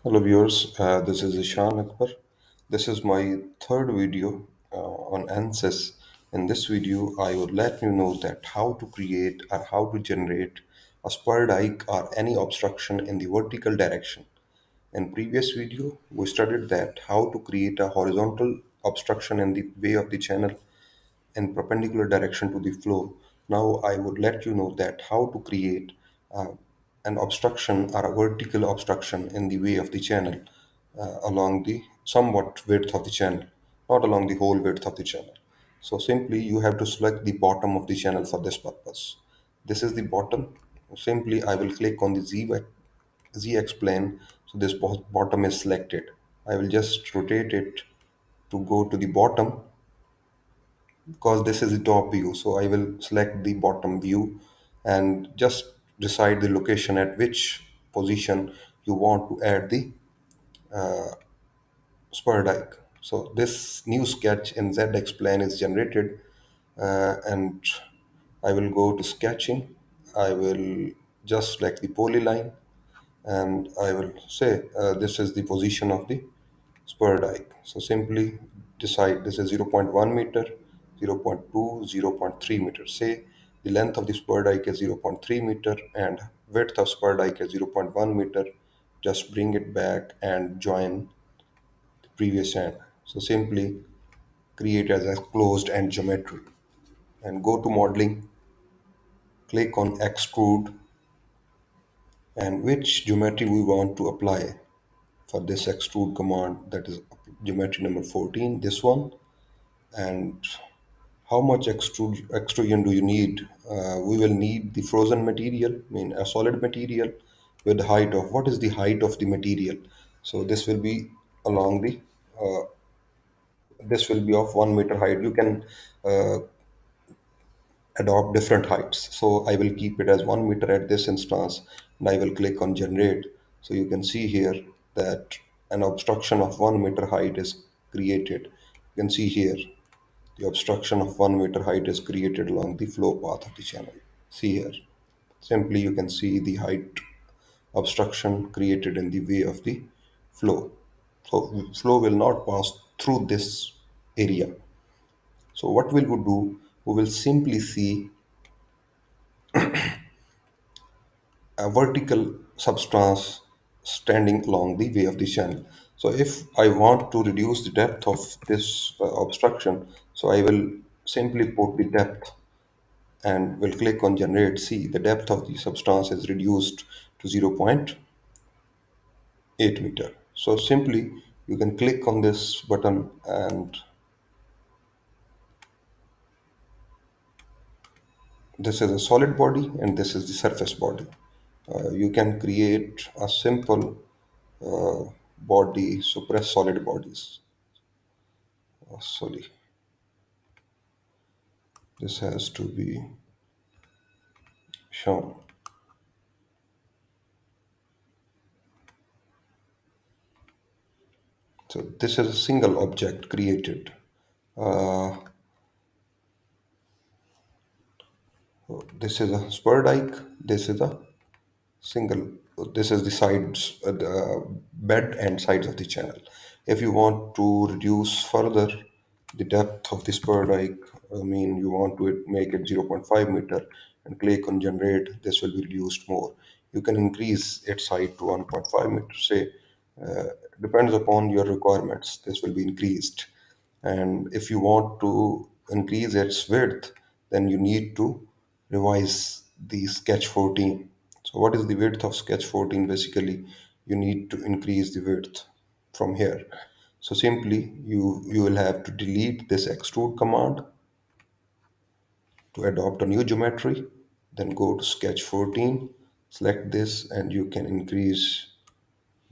Hello viewers, this is Ishan Akbar. This is my third video on ANSYS. In this video, I would let you know that how to create or how to generate a spur dike or any obstruction in the vertical direction. In previous video, we studied that how to create a horizontal obstruction in the way of the channel in perpendicular direction to the flow. Now I would let you know that how to create uh, an obstruction or a vertical obstruction in the way of the channel along the somewhat width of the channel, not along the whole width of the channel. So simply you have to select the bottom of the channel for this purpose. This is the bottom. Simply I will click on the Z explain. So this bottom is selected. I will just rotate it to go to the bottom because this is the top view. So I will select the bottom view and just decide the location at which position you want to add the spur dike. So this new sketch in ZX plan is generated, and I will go to sketching. I will just select the polyline and I will say this is the position of the spur dike. So simply decide this is zero point 0.1 meter, zero point 0.2, zero point 0.3 meter. Say the length of the spur dike is zero point 0.3 meter and width of spur dike is zero point 0.1 meter. Just bring it back and join the previous end. So simply create as a closed end geometry and go to modeling, click on extrude and which geometry we want to apply for this extrude command, that is geometry number 14, this one. And how much extrusion do you need? We will need the frozen material, I mean a solid material with the height of, what is the height of the material? So this will be along the, this will be of 1 meter height. You can adopt different heights. So I will keep it as 1 meter at this instance and I will click on generate. So you can see here that an obstruction of 1 meter height is created. You can see here the obstruction of 1 meter height is created along the flow path of the channel. See here. Simply you can see the height obstruction created in the way of the flow. So flow will not pass through this area. So what will we do? We will simply see a vertical substance standing along the way of the channel. So if I want to reduce the depth of this obstruction, so I will simply put the depth and will click on generate. See, the depth of the substance is reduced to zero point 0.8 meter. So simply you can click on this button and this is a solid body and this is the surface body. You can create a simple body, so press solid bodies. Sorry, this has to be shown. So this is a single object created. Uh, this is a spur dike. This is a single. This is the sides, the bed and sides of the channel. If you want to reduce further the depth of the spur dike, I mean you want to make it zero point 0.5 meter and click on generate, this will be reduced more. You can increase its height to 1.5 meters, say, depends upon your requirements, this will be increased. And if you want to increase its width, then you need to revise the sketch 14. So what is the width of sketch 14? Basically, you need to increase the width from here. So simply you will have to delete this extrude command to adopt a new geometry. Then go to sketch 14, select this, and you can increase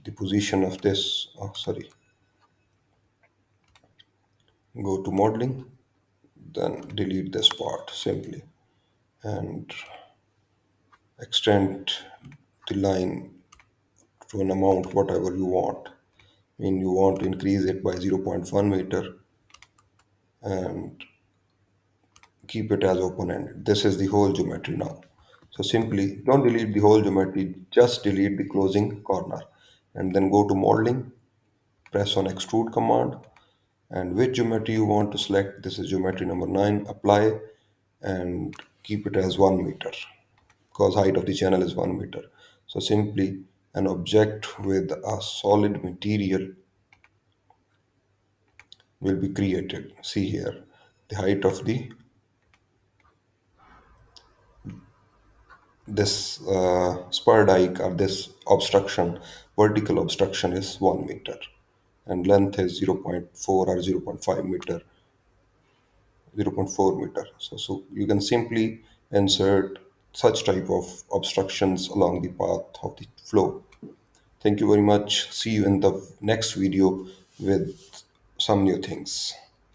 the position of this. Oh, sorry. Go to modeling, then delete this part simply and extend the line to an amount whatever you want. I mean, you want to increase it by zero point 0.1 meter and keep it as open-ended. This is the whole geometry now. So simply don't delete the whole geometry, just delete the closing corner and then go to modeling, press on extrude command, and which geometry you want to select. This is geometry number 9. Apply and keep it as 1 meter because height of the channel is 1 meter. So simply an object with a solid material will be created. See here, the height of the this spur dike or this obstruction, vertical obstruction is 1 meter, and length is zero point 0.4 or 0.5 meter, 0.4 meter. So you can simply insert such type of obstructions along the path of the flow. Thank you very much. See you in the next video with some new things.